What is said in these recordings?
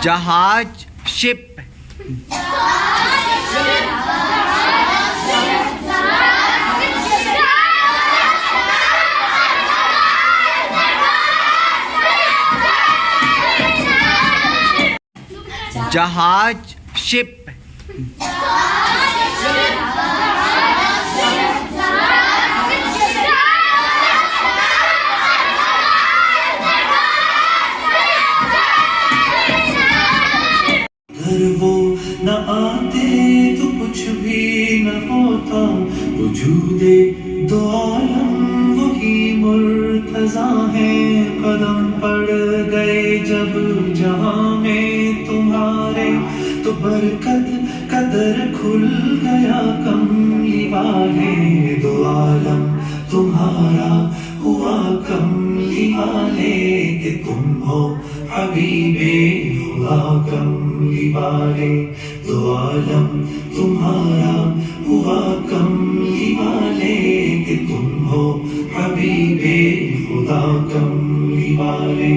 जहाज शिप। जहाज शिप। घर वो न आते तो कुछ भी न होता, वजूदे दो आलम वही मुर्तज़ा है। कदम पड़ गए जब जहां में तुम्हारे, तो बरकत कदर खुल गया कमली वाले। दो आलम तुम्हारा हुआ कमली वाले, कि तुम हो हबीबे खुदा कमली वाले। दो आलम तुम्हारा हुआ कमली वाले, कि तुम हो हबीबे खुदा कमली वाले।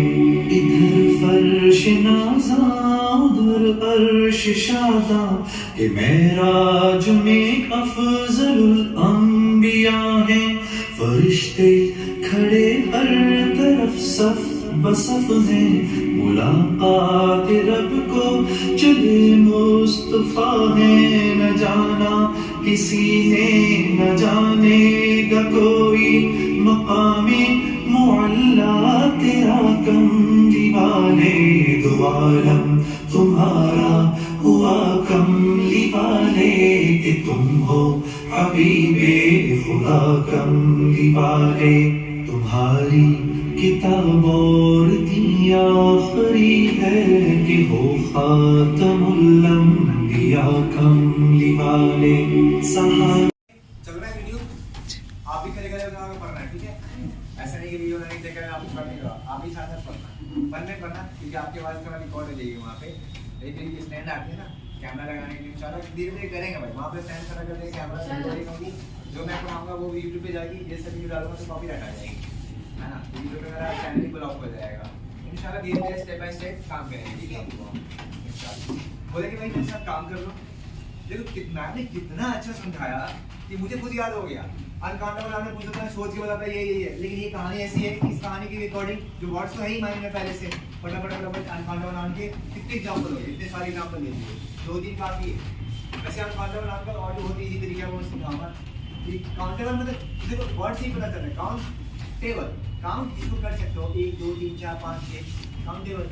इधर फर्श नाज़ा उधर अर्श शादा, कि मेराज में अफजलुल अंबिया हैं। फरिश्ते खड़े हर तरफ सफ बसफ हैं, मुलाकात रब को चले मुस्तफा है। न जाना किसी ने न जानेगा कोई, मकामे मुअल्ला तेरा कमली वाले। दो आलम तुम्हारा हुआ कमली वाले, कि तुम हो हबीबे खुदा कमली वाले। तुम्हारी किताब और दी आखरी है, कि हो खातमुल अंबिया कमली वाले। चल रहा है वीडियो, आप भी खड़े खड़े होकर पढ़ना है, ठीक है? ऐसा नहीं कि वीडियो नहीं देखा आप पढ़ नहीं रहा, आप भी साथ साथ पढ़ना, क्योंकि आपकी आवाज़ थोड़ा रिकॉर्ड हो जाएगी वहाँ पे। लेकिन ये स्टैंड आते हैं ना कैमरा लगाने के लिए, इंशाल्लाह धीरे धीरे करेंगे भाई। वहाँ पे स्टैंड खड़ा करके कैमरा सेट, जो मैं पढ़ाऊंगा वो यूट्यूब पे जाएगी। जैसे वीडियो डालूंगा तो कॉपीराइट आ जाएगी, है ना? वीडियो पे मेरा चैनल ही ब्लॉक हो जाएगा। इंशाल्लाह धीरे धीरे स्टेप बाय स्टेप काम करेंगे, ठीक है? इंशाल्लाह बोले कि भाई मेरे साथ काम कर लो। देखो मैंने कितना अच्छा समझाया कि मुझे खुद याद हो गया। अनकाउंटेबल आपने पूछा था, सोच के बोला था ये है, लेकिन ये कहानी ऐसी है कि इस कहानी की रिकॉर्डिंग जो वर्ड्स तो है ही माइंड में पहले से, फटाफट अनकाउंटेबल नाम के कितने एग्जाम्पल हो गए, इतने सारे एग्जाम्पल ले लिए, 2-3 काफी है। वैसे अनकाउंटेबल नाम का और जो होती है तरीका वो समझाऊंगा कि काउंटेबल मतलब देखो वर्ड से ही पता चल रहा है। काउंटेबल, काउंट जिसको कर सकते हो 1 2 3 4 5 6, काउंटेबल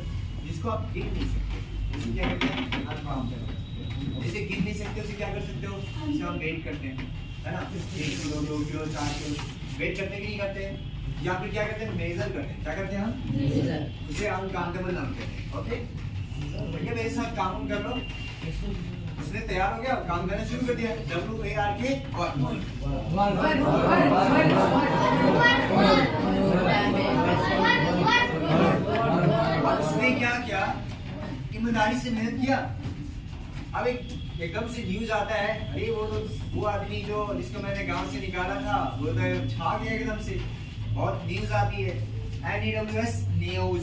जिसको आप गिन नहीं सकते उसे क्या कहते हैं? अनकाउंटेबल। जैसे गिन नहीं सकते उसे क्या कर सकते हो? जिसे हम वेट करते हैं, है ना? 1 किलो 2 किलो 4 किलो वेट करते कि नहीं करते हैं? या फिर क्या करते हैं? मेजर करते हैं। क्या करते हैं हम? मेजर। उसे अनकाउंटेबल नाम कहते हैं। ओके, भैया मेरे साथ काम कर लो। उसने तैयार हो गया, काम करना शुरू कर दिया। WARK 1। उसने क्या किया? ईमानदारी से मेहनत किया। अब एकदम से न्यूज आता है, अरे वो आदमी जो जिसको मैंने गांव से निकाला था वो तो छा गया एकदम से। बहुत न्यूज आती है, NEWS न्यूज।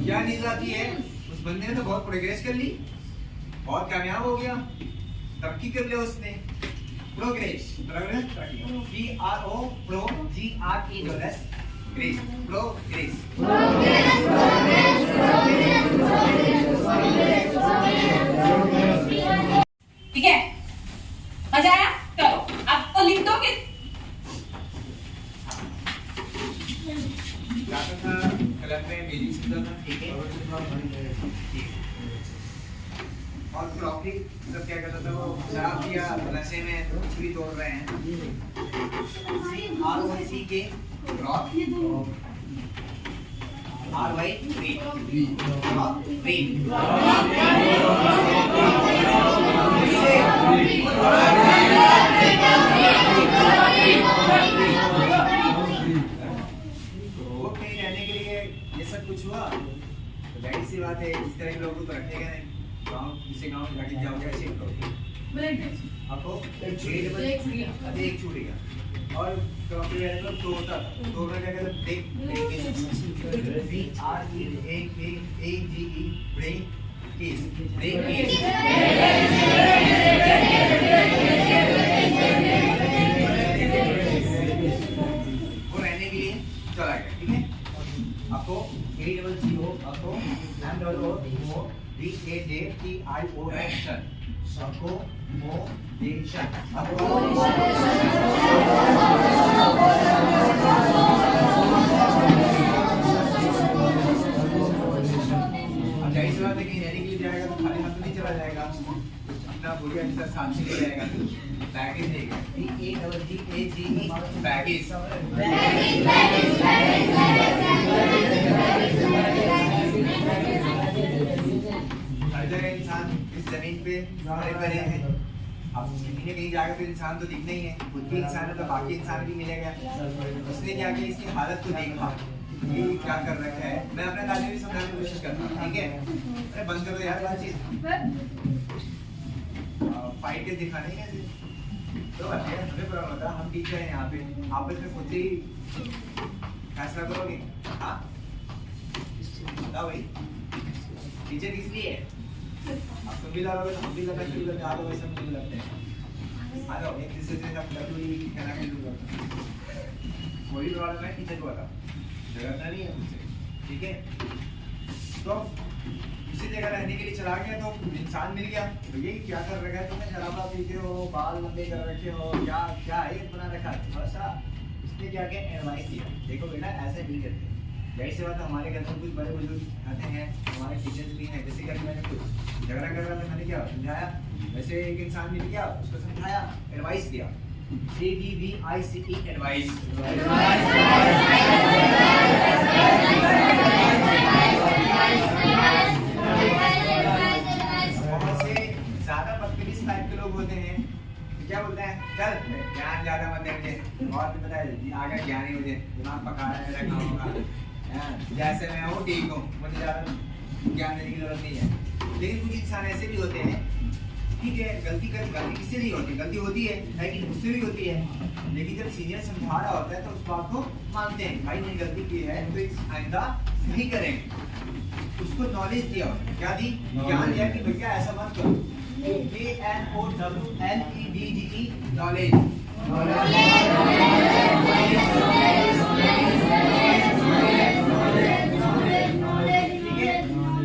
क्या न्यूज आती है? उस बंदे ने तो बहुत प्रोग्रेस कर ली, बहुत कामयाब हो गया, तरक्की कर लिया उसने। Progress PRO GRES grace, progress. ठीक है, मजा आया? चलो अब तो लिख दो कि जाता था क्लब में म्यूजिक सीखता था, ठीक है? और क्रॉकरी मतलब क्या करता था वो, शराब पिया नशे में कुछ भी तोड़ रहे हैं। ROC के क्रॉक, RY रीड, क्रॉक रीड। वो कहीं रहने के लिए ये सब कुछ हुआ तो जाहिर सी बात है इस तरह के लोगों को रखेगा नहीं। गाँव दूसरे गाँव में जाके क्या हो गया, चेक करो आपको एक छूटेगा। और क्रॉपी वेरिएबल तोता तो में क्या कहते हैं break BREAKE break case break case वो रहने के लिए चला गया ठीक है आपको AWCO आपको MODATION आपको मोडेशन आपको जाहिर सी बात है कि रहने के लिए जाएगा तो खाली हाथ तो नहीं चला जाएगा अपना बढ़िया जैसा साथ से ले जाएगा बैगेज देगा BAGGE बैगेज हर जगह इंसान इस जमीन पे खड़े पड़े हैं अब कहीं कहीं जाएगा तो इंसान तो दिखना ही है खुद भी इंसान है तो बाकी इंसान भी मिलेगा उसने क्या किया इसकी हालत को देखा ये क्या कर रखा है मैं अपने दादी भी समझाने की कोशिश करता हूँ ठीक है अरे बंद करो यार बातचीत फाइट के दिखाने का तो हमें प्रॉब्लम होता है हम टीचर हैं यहाँ पे आपस में खुद से ही फैसला करोगे हाँ बताओ भाई टीचर किस लिए है आप तुम भी लगाओगे तो हम भी लगा शुरू करते आ जाओ वैसे हम भी लगते हैं आ जाओ एक दूसरे से आप लग ही कहना शुरू करते कोई प्रॉब्लम है टीचर को बताओ झगड़ना नहीं है मुझसे ठीक है तो उसी जगह रहने के लिए चला गया तो इंसान मिल गया तो ये क्या कर रखा है तुमने शराबा पीते हो बाल लंबे कर रखे हो क्या क्या है बना रखा है थोड़ा सा उसने क्या क्या एडवाइस दिया देखो बेटा ऐसे नहीं करते जाहिर सी बात है हमारे घर में कुछ बड़े बुजुर्ग आते हैं हमारे टीचर्स भी हैं जैसे कि मैंने कुछ झगड़ा कर रहा था मैंने क्या समझाया वैसे एक इंसान मिल गया उसको समझाया एडवाइस दिया ADVICE एडवाइस बहुत से ज्यादा बदतमीज टाइप के लोग होते हैं क्या बोलते हैं चल ज्ञान ज्यादा मत दे मुझे और भी पता है आगे ज्ञान ही मुझे दिमाग पका है मेरा काम होगा जैसे मैं हूँ ठीक हूँ मुझे ज्यादा ज्ञान देने की जरूरत नहीं है लेकिन कुछ इंसान ऐसे भी होते हैं ठीक है गलती किससे नहीं होती गलती होती है कि मुझसे भी होती है लेकिन जब सीनियर समझा रहा होता है तो उस बात को मानते हैं भाई ने गलती की है तो आइंदा नहीं करेंगे उसको नॉलेज दिया क्या दी ज्ञान दिया कि भैया ऐसा मत करो KNOWLEDGE नॉलेज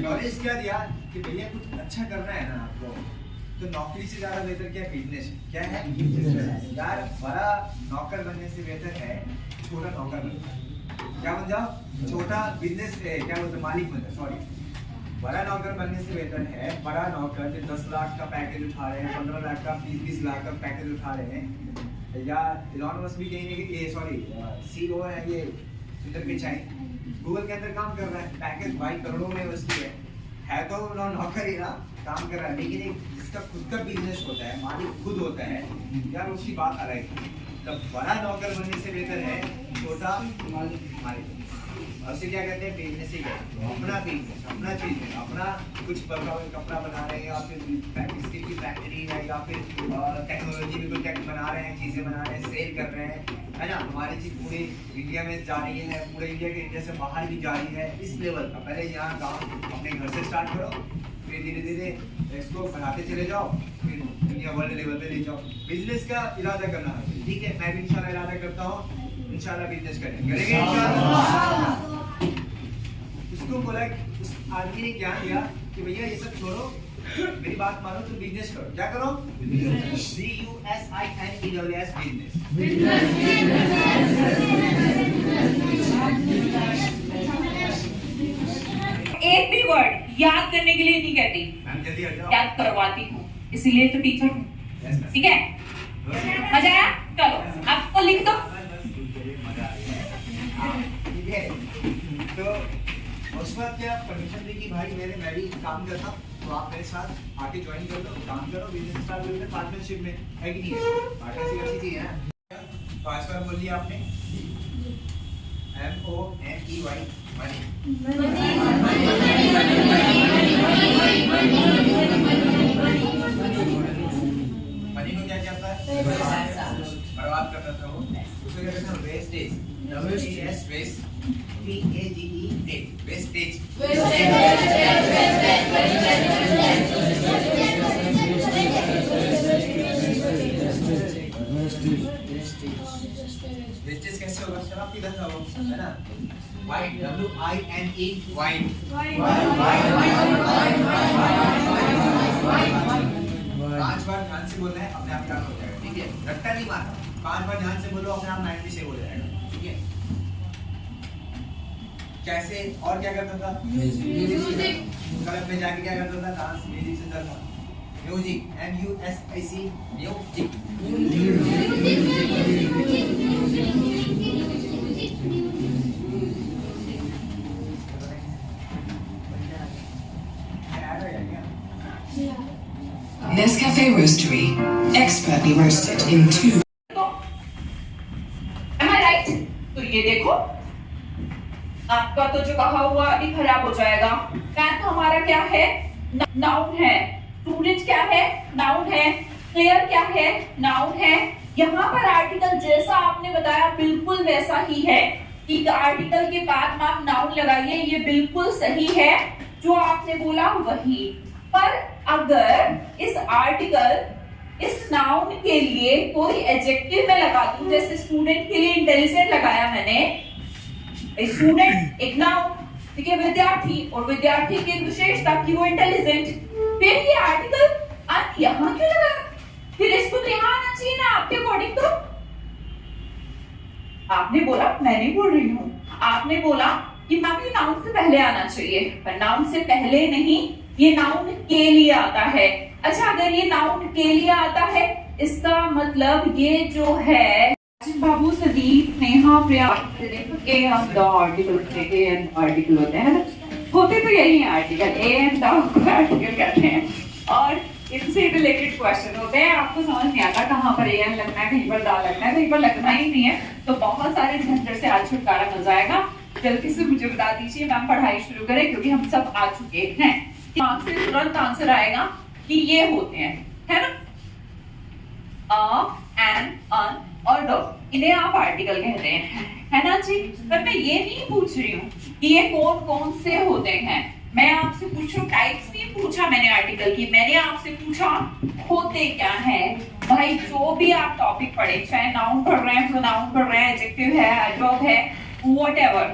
नॉलेज क्या दिया कि भैया कुछ अच्छा करना है ना आपको तो नौकरी से ज्यादा बेहतर क्या बिजनेस क्या है यार बड़ा नौकर बनने से बेहतर है छोटा नौकर बनना क्या बन जाओ छोटा बिजनेस क्या बोलते मालिक बन जाओ सॉरी बड़ा नौकर बनने से बेहतर है बड़ा नौकर जो 10 लाख का पैकेज उठा रहे हैं 15 लाख का 20 लाख का पैकेज उठा रहे हैं या इलॉन मस्क भी कहीं ये सॉरी CEO है ये सुंदर पिचाई गूगल के अंदर काम कर रहा है पैकेज भाई करोड़ों में उसकी है तो नौकर ही ना काम कर रहा है लेकिन एक जिसका खुद का बिजनेस होता है मालिक खुद होता है यार उसकी बात अलग है तब बड़ा नौकर बनने से बेहतर है छोटा मालिक और उसे क्या कहते हैं बिजनेस ही अपना बिजनेस अपना चीज है अपना कुछ कपड़ा बना रहे हैं या फिर स्टील की फैक्ट्री है या फिर टेक्नोलॉजी में कुछ बना रहे हैं चीजें बना रहे हैं सेल कर रहे हैं है ना हमारी चीज पूरे इंडिया में जा रही है पूरे इंडिया से बाहर भी जा रही है इस लेवल का पहले यहाँ काम अपने घर से स्टार्ट करो फिर धीरे धीरे इसको बढ़ाते चले जाओ फिर दुनिया वर्ल्ड लेवल पे ले जाओ बिजनेस का इरादा करना है ठीक है मैं भी इंशाल्लाह इरादा करता हूँ इंशाल्लाह बिजनेस करेंगे इंशाल्लाह उसको बोला उस आदमी ने क्या दिया कि भैया ये सब छोड़ो मेरी बात मानो तुम बिजनेस करो क्या करो BUSINESS बिजनेस एक भी वर्ड याद करने के लिए नहीं कहती मैम जल्दी हट जाओ याद करवाती हूँ इसीलिए तो टीचर हूँ ठीक है मजा आया चलो आपको लिख दो ठीक है तो उस वक्त क्या परमिशन दी कि भाई मैं भी काम करता हूँ तो आप मेरे साथ आके ज्वाइन कर लो काम करो बिजनेस स्टार्ट कर लो पार्टनरशिप में है कि नहीं है पार्टनरशिप अच्छी चीज है ना तो आज बार बोल दिया आपने MONEY मनी मनी को क्या कहता है बर्बाद करता था वो इसको क्या कहते हैं? वेस्टेज। WES वेस्ट, PAGE टेज, वेस्टेज। वेस्टेज कैसे होगा? चलो आप इधर आओ, है ना? White, WINE, white. पांच बार ध्यान से बोलना है, अपने आप याद हो जाएगा, ठीक है? रट्टा नहीं मारना, 5 बार ध्यान से बोलो, अपने आप 90 से हो जाएगा, ठीक है? कैसे और क्या करता था? म्यूजिक। क्लब में जाके क्या करता था? डांस, म्यूजिक सुनता था। Music, MUSIC, music. Nescafe Roastery, expertly roasted in 2. Am I right? तो ये देखो, आपका तो जो कहा हुआ अभी खराब हो जाएगा। मैथ हमारा क्या है? नाउन है। स्टूडेंट क्या है? नाउन है। प्लेयर क्या है? नाउन है। यहाँ पर आर्टिकल जैसा आपने बताया बिल्कुल वैसा ही है कि आर्टिकल के बाद में आप नाउन लगाइए, ये बिल्कुल सही है जो आपने बोला वही। पर अगर इस आर्टिकल इस नाउन के लिए कोई एडजेक्टिव में लगा दूं, जैसे स्टूडेंट के लिए इंटेलिजेंट लगाया मैंने, स्टूडेंट एक नाउन, ठीक है, विद्यार्थी, और विद्यार्थी की एक विशेषता कि वो इंटेलिजेंट, फिर ये आर्टिकल आप यहाँ क्यों लगा? फिर इसको तो यहाँ आना चाहिए ना आपके अकॉर्डिंग। तो आपने बोला, मैं नहीं बोल रही हूँ, आपने बोला कि मैम ये नाउन से पहले आना चाहिए, पर नाउन से पहले नहीं, ये नाउन के लिए आता है। अच्छा, अगर ये नाउन के लिए आता है, इसका मतलब ये जो है बाबू, सदीप, नेहा, प्रिया, आर्टिकल होते हैं ना, होते तो यही है आर्टिकल, ए एंड आर्टिकल कहते हैं, और इनसे रिलेटेड क्वेश्चन होते हैं। आपको समझ नहीं आता कहाँ पर एन लगना है, कहीं पर दा लगना है, कहीं पर लगना ही नहीं है, तो बहुत सारे झंझट से आज छुटकारा मिल जाएगा। जल्दी से मुझे बता दीजिए, मैम पढ़ाई शुरू करें, क्योंकि हम सब आ चुके हैं। यहाँ से तुरंत आंसर आएगा कि ये होते हैं, है ना? एन, अन और द, इन्हें आप आर्टिकल कहते हैं, है ना जी? पर मैं ये नहीं पूछ रही हूँ कि ये कौन कौन से होते हैं, मैं आपसे पूछूं, टाइप्स नहीं पूछा मैंने आर्टिकल की, मैंने आपसे पूछा होते क्या है। भाई जो भी आप टॉपिक पढ़े, चाहे नाउन पढ़ रहे हैं, प्रोनाउन पढ़ रहे हैं, एडजेक्टिव है, एडवर्ब है, व्हाटएवर,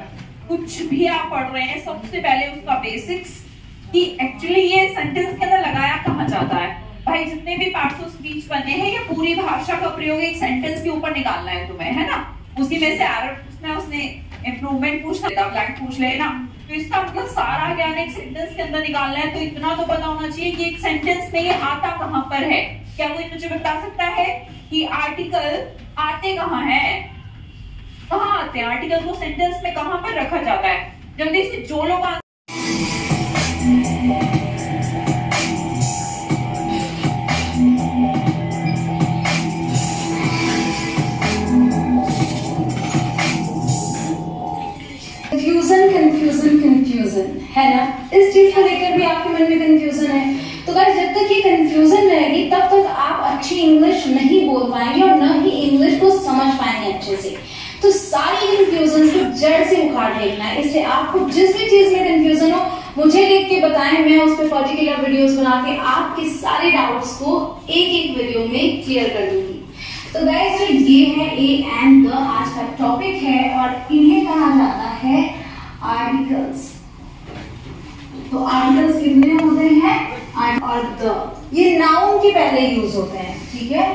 कुछ भी आप पढ़ रहे हैं, सबसे पहले उसका बेसिक्स कि एक्चुअली ये सेंटेंस के अंदर लगाया कहाँ जाता है। भाई जितने भी पार्ट्स ऑफ स्पीच बने हैं, ये पूरी भाषा का प्रयोग एक सेंटेंस के ऊपर निकालना है तुम्हें, है ना? उसी में से एरर पूछना है, उसने इंप्रूवमेंट पूछना है, ब्लैंक पूछ लेना, तो इसका मतलब सारा ज्ञान एक सेंटेंस के अंदर निकालना है। तो इतना तो पता होना चाहिए कि एक सेंटेंस में ये आता कहाँ पर है। क्या कोई मुझे बता सकता है कि आर्टिकल आते कहाँ हैं? कहाँ आते हैं आर्टिकल को? सेंटेंस में कहाँ पर रखा जाता है? जल्दी से जो लोग कंफ्यूजन है ना, इस चीज को लेकर भी आपके मन में कंफ्यूजन है। तो गाइस, जब तक ये कंफ्यूजन रहेगी तब तक आप अच्छी इंग्लिश नहीं बोल पाएंगे और न ही इंग्लिश को समझ पाएंगे अच्छे से। तो सारी कंफ्यूजन को जड़ से उखाड़ फेंकना है। इसलिए आपको जिस भी चीज में कंफ्यूजन हो, मुझे लिख के बताएं, मैं उस पर पर्टिकुलर वीडियोस बना के आपके सारे डाउट्स को एक एक वीडियो में क्लियर कर दूंगी। तो गाइस, ये है ए एंड द आज का टॉपिक है और इन्हें कहा जाता है आर्टिकल्स। तो आर्टिकल्स कितने होते हैं? और द, ये नाउन के पहले यूज होते हैं, ठीक है?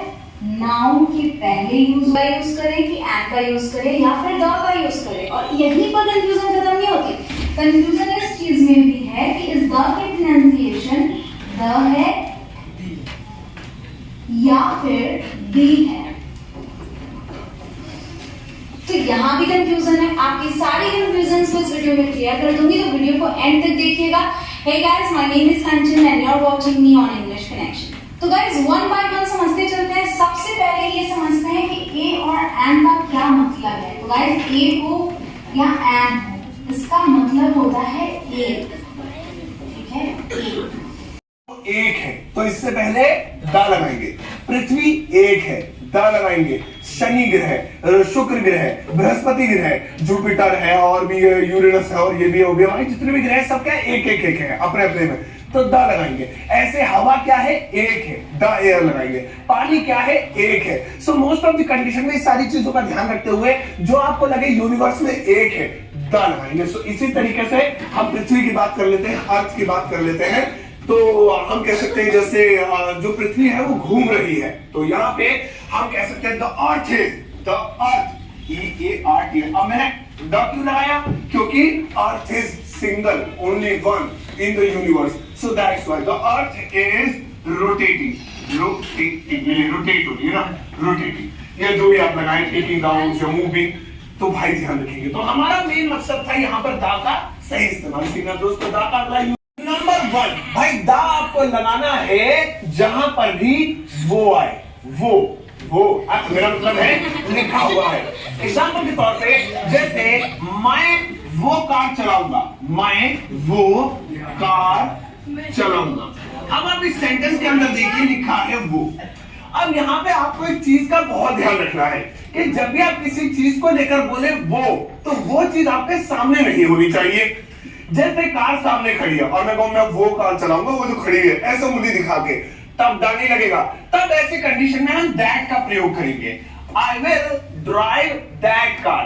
नाउन के पहले यूज करें कि एंड का यूज करें या फिर द का यूज करें, और यहीं पर कंफ्यूजन खत्म नहीं होती। कंफ्यूजन इस चीज में भी है कि इस द की प्रोनाउंसिएशन द है या फिर दी है। तो यहाँ भी कंफ्यूजन है। आपकी सारी कंफ्यूजन को इस वीडियो में क्लियर कर दूंगी, तो वीडियो को एंड तक देखिएगा। Hey guys, my name is Kanchan and you're watching me on English Connection. तो guys, वन बाय वन समझते चलते हैं। सबसे पहले ये समझते हैं कि ए और एंड का क्या मतलब है। तो guys, ए हो या एंड हो, इसका मतलब होता है एक, ठीक है? एक है तो इससे पहले दा लगाएंगे। पृथ्वी एक है, दा लगाएंगे। शनि ग्रह, शुक्र ग्रह, बृहस्पति ग्रह, जुपिटर है और भी यूरेनस है और ये भी हो गया भाई, जितने भी ग्रह सब क्या है, एक है अपने अपने में, तो दा लगाएंगे। ऐसे हवा क्या है, एक है, द एयर लगाएंगे। पानी क्या है, एक है। So most of the condition में इस सारी चीजों का ध्यान रखते हुए जो आपको लगे यूनिवर्स में एक है, दा लगाएंगे। सो इसी तरीके से हम पृथ्वी की बात कर लेते हैं, अर्थ की बात कर लेते हैं। तो हम कह सकते हैं जैसे जो पृथ्वी है वो घूम रही है, तो यहाँ पे हम कह सकते हैं the earth is, the earth, EART। अब मैंने द क्यों लगाया, क्योंकि earth is single, only one in the universe, so that's why the earth is rotating, rotate होती है ना, रोटेटिंग। ये जो भी आप लगाएं, टेकिंग डाउन या मूविंग, तो भाई ध्यान रखेंगे। तो हमारा मेन मकसद था यहाँ पर दा का सही इस्तेमाल करना। दोस्तों दा का अगला नंबर 1, भाई दा आपको लगाना है जहां पर भी वो आए, वो मेरा मतलब है लिखा हुआ है। एग्जाम्पल के तौर पे जैसे मैं वो कार चलाऊंगा, मैं वो कार चलाऊंगा। अब आप इस सेंटेंस के अंदर देखिए लिखा है वो। अब यहाँ पे आपको एक चीज का बहुत ध्यान रखना है कि जब भी आप किसी चीज को लेकर बोले वो, तो वो चीज आपके सामने नहीं होनी चाहिए। जैसे कार सामने खड़ी है और मैं कहूं मैं वो कार चलाऊंगा, वो जो खड़ी है ऐसे उंगली दिखा के, तब दा नहीं लगेगा। तब ऐसे कंडीशन में हम दैट का प्रयोग करेंगे, I will drive that car.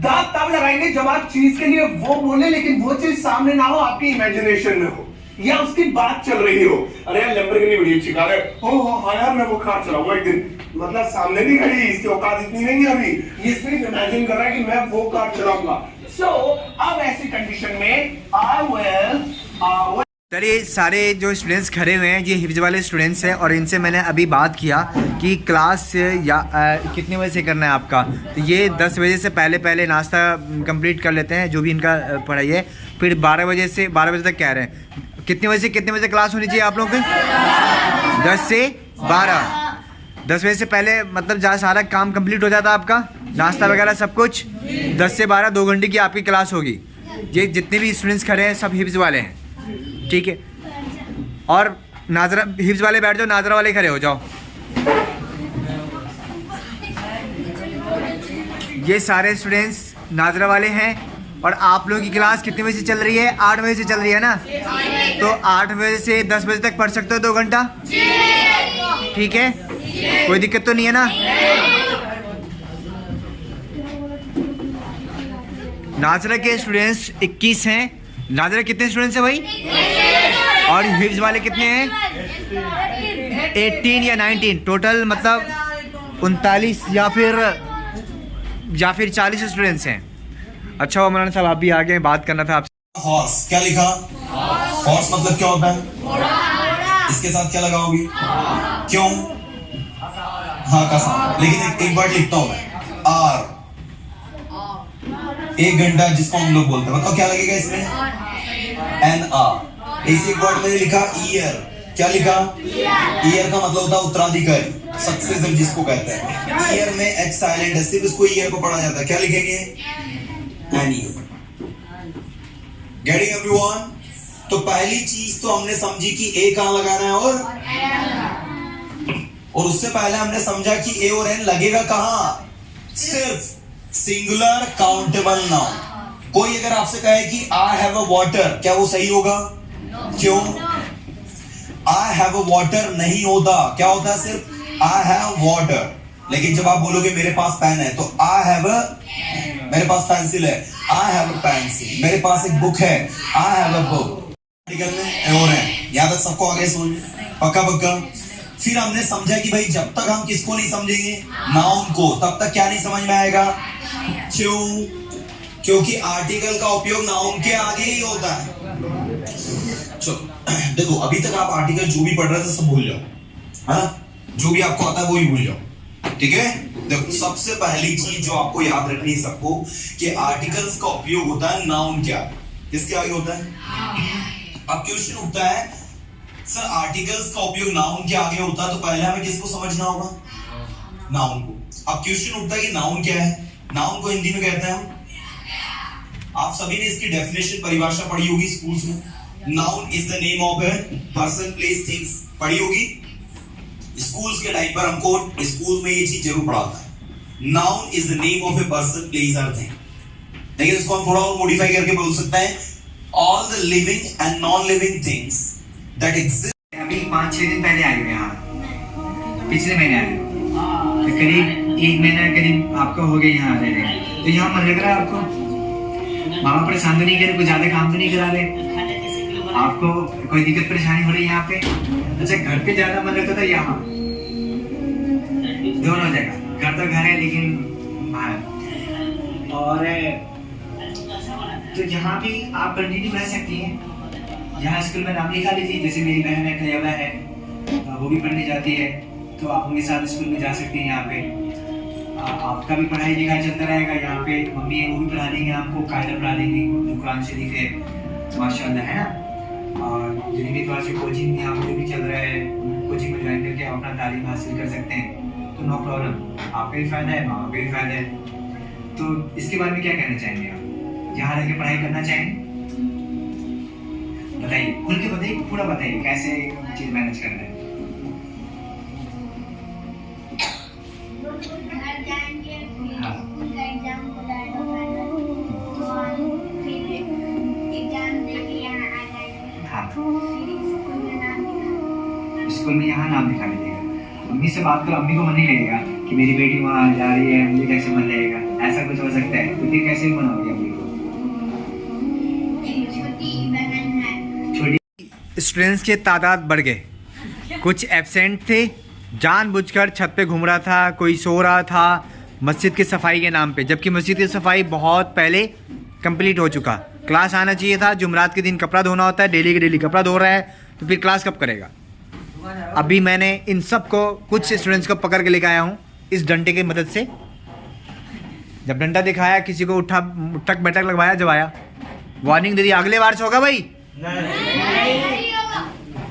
दा तब लगाएंगे जब आप चीज के लिए वो बोले लेकिन वो चीज सामने ना हो, आपकी इमेजिनेशन में हो या उसकी बात चल रही हो। अरे यार लैम्बोर्गिनी बड़ी अच्छी कार है, हो हाँ यार मैं वो कार चलाऊंगा एक दिन, मतलब सामने भी खड़ी, इसकी औकात इतनी नहीं है अभी, ये सिर्फ इमेजिन कर रहा है कि मैं वो कार चलाऊंगा। सो अब ऐसी कंडीशन में आई विल चलिए सारे जो स्टूडेंट्स खड़े हुए हैं ये हिफ्ज वाले स्टूडेंट्स हैं और इनसे मैंने अभी बात किया कि क्लास या कितने बजे से करना है आपका। तो ये 10 बजे से पहले नाश्ता कंप्लीट कर लेते हैं जो भी इनका पढ़ाई है, फिर 12 बजे तक कह रहे हैं। कितने बजे क्लास होनी चाहिए आप लोगों की? 10 से 12। 10 बजे से पहले मतलब जहाँ सारा काम कंप्लीट हो जाता है आपका, नाश्ता वगैरह सब कुछ। 10 से 12 2 घंटे की आपकी क्लास होगी। ये जितने भी स्टूडेंट्स खड़े हैं सब हिफ्ज वाले हैं, ठीक है। और नाजरा हिफ्ज वाले बैठ जाओ, नाजरा वाले खड़े हो जाओ। ये सारे स्टूडेंट्स नाजरा वाले हैं और आप लोगों की क्लास कितने बजे से चल रही है? 8 बजे से चल रही है ना, तो 8 बजे से 10 बजे तक पढ़ सकते हो 2 घंटा, ठीक है, कोई दिक्कत तो नहीं है ना। नाजरा के स्टूडेंट्स 21 हैं। नाजरा कितने स्टूडेंट्स हैं भाई? और हिफ्ज वाले कितने हैं? 18 या 19 टोटल, मतलब 39 या फिर 40 स्टूडेंट्स हैं। अच्छा हुआ मौलाना साहब आप भी आ गए, बात करना था आपसे। हॉर्स क्या लिखा? हॉर्स मतलब क्या होता है? इसके साथ क्या लगाओगी? क्यों? हाँ का साथ, लेकिन एक वर्ड लिखता हूं मैं, आर, 1 घंटा जिसको हम लोग बोलते हैं, मतलब क्या लगेगा इसमें? N R. इसी एक वर्ड मैंने लिखा ईयर, क्या लिखा? ईयर का मतलब होता है उत्तराधिकारी, सक्सेसर जिसको कहते हैं। ईयर में एच साइलेंट है, सिर्फ इसको ईयर को पढ़ा जाता है, क्या लिखेंगे? An year. Getting everyone? तो पहली चीज तो हमने समझी कि ए कहां लगाना है, और उससे पहले हमने समझा कि ए और एन लगेगा कहां? सिर्फ सिंगुलर काउंटेबल नाउन। कोई अगर आपसे कहे कि आई हैव अ वाटर, क्या वो सही होगा? क्यों? आई हैव अ वाटर नहीं होता, क्या होता है? सिर्फ आई हैव वाटर। लेकिन जब आप बोलोगे मेरे पास पेन है, तो आई हैव अ, मेरे पास पेंसिल है, आई हैव अ पेंसिल। मेरे पास एक बुक है, I have a book. Article में और है, यहां तक सबको आगे समझ पक्का। फिर हमने समझा कि भाई जब तक हम किसको नहीं समझेंगे, नाउन को, तब तक क्या नहीं समझ में आएगा। क्यों? क्योंकि आर्टिकल का उपयोग नाउन के आगे ही होता है। चलो देखो, अभी तक आप आर्टिकल जो भी पढ़ रहे थे सब भूल जाओ, है ना? जो भी आपको आता है वो ही भूल जाओ, ठीक है। देखो सबसे पहली चीज जो आपको याद रखनी है सबको, कि आर्टिकल्स का उपयोग होता है नाउन के आगे। किसके आगे होता है? अब क्वेश्चन उठता है सर आर्टिकल्स का उपयोग नाउन के आगे होता है, तो पहले हमें किसको समझना होगा? नाउन को। अब क्वेश्चन उठता है कि नाउन क्या है? नाउन को हिंदी में कहते हैं, आप सभी ने इसकी डेफिनेशन परिभाषा पढ़ी होगी स्कूल्स में। Noun is the name of a person, place, things, पढ़ी होगी। स्कूल्स के टाइम पर हमको स्कूल में ये चीज जरूर पढ़ाता है, noun is the name of a person, place और थिंग। लेकिन इसको हम थोड़ा और मॉडिफाई करके बोल सकते हैं, all the living and non living things that exist. अभी 5-6 दिन पहले आए हुए यहाँ, पिछले महीने आए हुए, तो करीब 1 महीना करीब आपको हो गया यहाँ रहने। तो यहाँ मन लग रहा है आपको? मामा परेशान तो नहीं करे, कुछ ज्यादा काम तो नहीं करा रहे आपको? कोई दिक्कत परेशानी हो रही है यहाँ पे? अच्छा, घर पे ज्यादा मन लगता था यहाँ? दोनों जगह, घर तो घर है लेकिन बाहर। और तो यहाँ भी आप कंटिन्यू रह सकती हैं, यहाँ स्कूल में नाम लिखा लीजिए। जैसे मेरी बहन है खयाबा है, वो भी पढ़ने जाती है, तो आप उनके साथ स्कूल में जा सकती हैं। यहाँ पे आपका भी पढ़ाई लिखाई चलता रहेगा। यहाँ पे मम्मी है, वो भी पढ़ा देंगे आपको, कायदा पढ़ा देंगे, जो कुरान शरीफ है माशाल्लाह, है ना। और जितनी भी क्लास कोचिंग यहाँ पे भी चल रहा है, कोचिंग में ज्वाइन करके अपना तालीम हासिल कर सकते हैं, तो नो प्रॉब्लम। आपका भी फायदा है, मामा का भी फायदा है। तो इसके बारे में क्या कहना चाहेंगे आप? यहाँ रह के पढ़ाई करना चाहेंगे? बताइए, खुल के बताइए, पूरा बताइए कैसे चीज मैनेज करना है। स्कूल में यहाँ नाम लिखा लीजिएगा। अम्मी से बात करो, अम्मी को मन नहीं लगेगा कि मेरी बेटी वहाँ जा रही है, मुझे कैसे मन लगेगा? ऐसा कुछ हो सकता है, तो फिर कैसे बनाओगे अम्मी को? छोटी स्टूडेंट्स के तादाद बढ़ गए, कुछ एब्सेंट थे, जानबूझकर छत पे घूम रहा था, कोई सो रहा था मस्जिद की सफाई के नाम पे, जबकि मस्जिद की सफाई बहुत पहले कंप्लीट हो चुका। क्लास आना चाहिए था, जुमरात के दिन कपड़ा धोना होता है, डेली के डेली कपड़ा धो रहा है, तो फिर क्लास कब करेगा? अभी मैंने इन सब को, कुछ स्टूडेंट्स को पकड़ के लेके आया हूँ इस डंडे की मदद से। जब डंडा दिखाया, किसी को उठक बैठक लगवाया, जब आया वार्निंग दे दी, अगले बार से होगा भाई।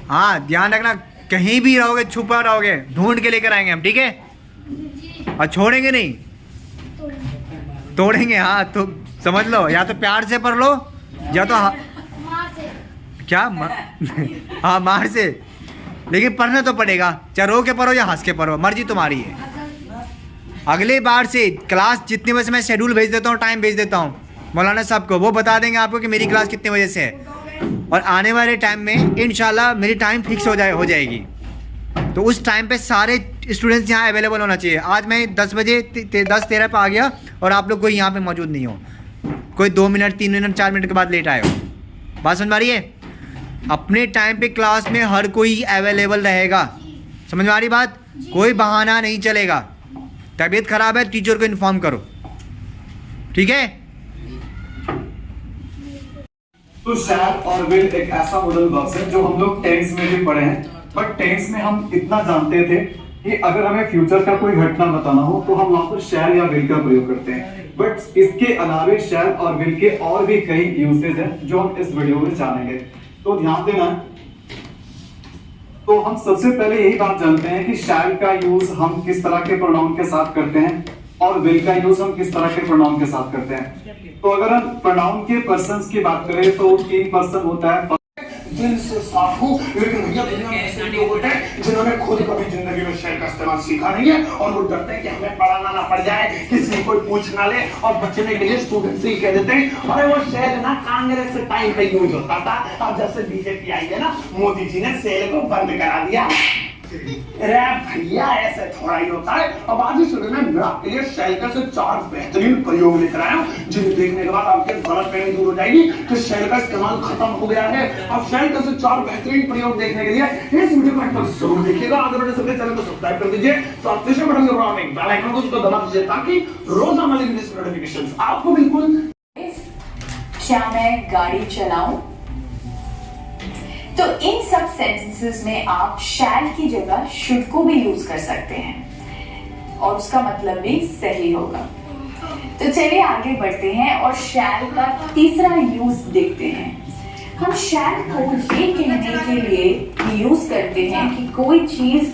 हाँ, ध्यान रखना, कहीं भी रहोगे, छुपा रहोगे, ढूंढ के लेकर आएंगे हम, ठीक है? और छोड़ेंगे नहीं, तोड़ेंगे। हाँ, तो समझ लो, या तो प्यार से पढ़ लो, या तो क्या हाँ, मार से, लेकिन पढ़ना तो पड़ेगा, चाहे रो के पढ़ो या हंस के पढ़ो, मर्जी तुम्हारी है। अगले बार से क्लास जितने बजे मैं शेड्यूल भेज देता हूँ, टाइम भेज देता हूँ मौलाना साहब को, वो बता देंगे आपको कि मेरी क्लास कितने बजे से है। और आने वाले टाइम में इंशाल्लाह मेरी टाइम फिक्स हो जाएगी, तो उस टाइम पे सारे स्टूडेंट्स यहाँ अवेलेबल होना चाहिए। आज मैं 10 बजे 10:13 पे आ गया और आप लोग कोई यहाँ पे मौजूद नहीं हो, कोई 2 मिनट 3 मिनट 4 मिनट के बाद लेट आए हो। बात समझ में आ रही है? अपने टाइम पे क्लास में हर कोई अवेलेबल रहेगा, समझ में आ रही बात? कोई बहाना नहीं चलेगा। तबीयत खराब है, टीचर को इन्फॉर्म करो, ठीक है? तो शैल और विल एक ऐसा मॉडल वर्ब्स है जो हम लोग टेंस में भी पढ़े हैं, बट टेंस में हम इतना जानते थे कि अगर हमें फ्यूचर का कोई घटना बताना हो तो हम वहां पर शैल या विल का प्रयोग करते हैं। बट इसके अलावे शैल और विल के और भी कई यूसेज हैं जो हम इस वीडियो में जानेंगे, तो ध्यान देना। तो हम सबसे पहले यही बात जानते हैं कि शैल का यूज हम किस तरह के प्रोनाउन के साथ करते हैं और विल का यूज हम किस तरह के प्रोनाउन के साथ करते हैं। तो अगर हम प्रोनाउन के पर्सन्स की बात करें तो 3 पर्सन होता है। जिनसे साफ हूं, लेकिन भैया दुनिया में ऐसे लोग होते हैं जिन्होंने खुद कभी जिंदगी में शैल का इस्तेमाल सीखा नहीं है और वो डरते हैं कि हमें पढ़ाना ना पड़ जाए, किसी कोई पूछ ना ले, और बचने के लिए स्टूडेंट से ही कह देते हैं अरे वो शैल ना कांग्रेस के टाइम पे यूज होता था, अब जब से बीजेपी आई है ना, मोदी जी ने सेल को बंद करा दिया। अरे भैया ऐसे थोड़ा ही होता है। अब आज ही सुने, मैं आपके लिए शैल का से 4 बेहतरीन प्रयोग लेकर आया हूं जिन्हें देखने के बाद आपके गलतफहमी दूर हो जाएगी कि शैल का इस्तेमाल खत्म हो गया है। अब शैल का से 4 बेहतरीन प्रयोग देखने के लिए इस वीडियो को अंत तक जरूर देखिएगा। अगर आपने सबके चैनल को सब्सक्राइब कर दीजिए, तो आप तीसरे बटन के बराबर में बेल आइकन को उसको दबा दीजिए ताकि रोजाना वाली नोटिफिकेशंस आपको बिल्कुल। क्या मैं गाड़ी चलाऊं? तो इन सब सेंटेंसेस में आप शैल की जगह शुड को भी यूज कर सकते हैं और उसका मतलब भी सही होगा। तो चलिए आगे बढ़ते हैं और शैल का तीसरा यूज देखते हैं। हम शैल को ये कहने के लिए यूज करते हैं कि कोई चीज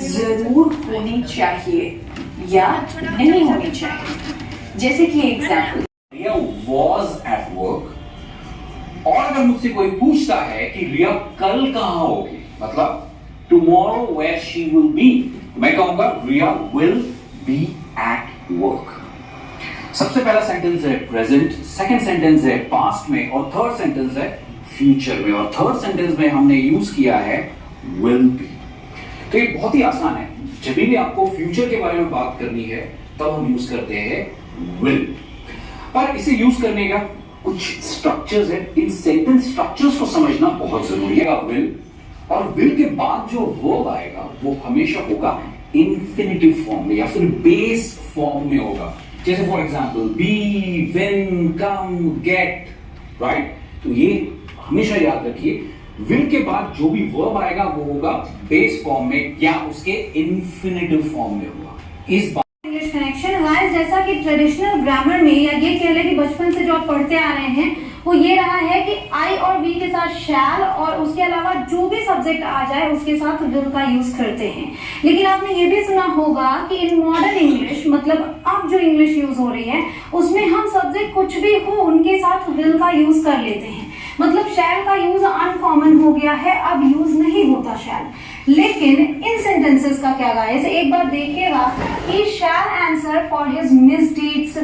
जरूर होनी चाहिए या नहीं होनी चाहिए। जैसे कि एग्जाम्पल, was at work, और अगर मुझसे कोई पूछता है कि रिया कल कहां होगी, मतलब tomorrow where she will be. मैं कहूंगा Riya will be at work. सबसे पहला सेंटेंस है प्रेजेंट, सेकंड सेंटेंस है पास्ट में और थर्ड सेंटेंस है फ्यूचर में। और थर्ड सेंटेंस में हमने यूज किया है will be। तो ये बहुत ही आसान है, जब भी आपको फ्यूचर के बारे में बात करनी है तब हम यूज करते हैं will। पर इसे यूज करने का कुछ स्ट्रक्चर्स है, इन सेंटेंस स्ट्रक्चर्स को समझना बहुत जरूरी है। will और will के बाद जो वर्ब आएगा वो हमेशा होगा इंफिनिटिव फॉर्म में या फिर बेस फॉर्म में होगा। जैसे for example be, win, come, get, right. तो ये हमेशा याद रखिए, विल के बाद जो भी वर्ब आएगा वो होगा बेस फॉर्म में या उसके इंफिनिटिव फॉर्म में होगा। इस बात इंग्लिश कनेक्शन गाइस, जैसा कि ट्रेडिशनल ग्रामर में या ये कह लें कि बचपन से जो आप पढ़ते आ रहे हैं वो ये रहा है कि आई और वी के साथ शैल और उसके अलावा जो भी सब्जेक्ट आ जाए उसके साथ विल का यूज करते हैं। लेकिन आपने ये भी सुना होगा कि इन मॉडर्न इंग्लिश, मतलब अब जो इंग्लिश यूज हो रही है उसमें हम सब्जेक्ट कुछ भी हो उनके साथ विल का यूज कर लेते हैं। मतलब शैल का यूज अनकॉमन हो गया है, अब यूज नहीं होता शैल। लेकिन इन सेंटेंसेस का क्या गाइस, एक बार देखिएगा कि shall answer for his misdeeds,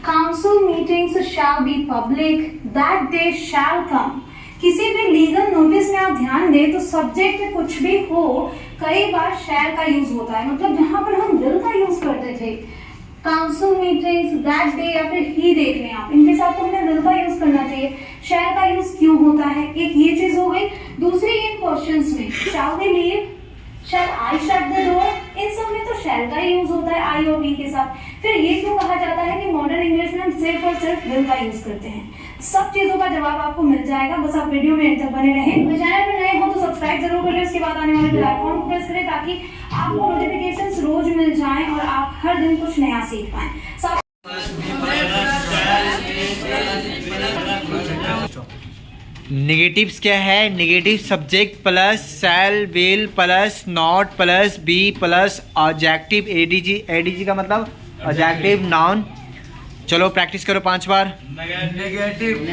council meetings shall be public, that day shall come. किसी भी लीगल नोटिस में आप ध्यान दें तो सब्जेक्ट कुछ भी हो कई बार शैल का यूज होता है। मतलब जहां पर हम विल का यूज करते थे, काउंसिल मीटिंग्स, दैट डे या फिर ही देख लें आप, इनके साथ तो हमें विल का यूज करना चाहिए। शैल का यूज क्यों होता है, एक ये चीज हो गई। दूसरी, इन क्वेश्चंस में shall they leave, shall I shut the door, इन सब में तो शैल का यूज होता है आई और वी के साथ। फिर ये क्यों कहा जाता है कि मॉडर्न इंग्लिश में हम सिर्फ और सिर्फ विल का यूज करते हैं? सब चीजों का जवाब आपको मिल जाएगा, बस आप वीडियो में एंड तक बने रहें। तो चैनल पर नए हो तो सब्सक्राइब जरूर कर लें, उसके बाद आने वाले बेल आइकॉन को प्रेस करें ताकि आपको नोटिफिकेशंस रोज मिल जाएं और आप हर दिन कुछ नया सीख पाएं। नेगेटिव्स क्या है? Negative subject plus shall, will plus not plus be plus objective ADG. ADG का मतलब ऑब्जेक्टिव नाउन। चलो प्रैक्टिस करो 5 बार। नेगेटिव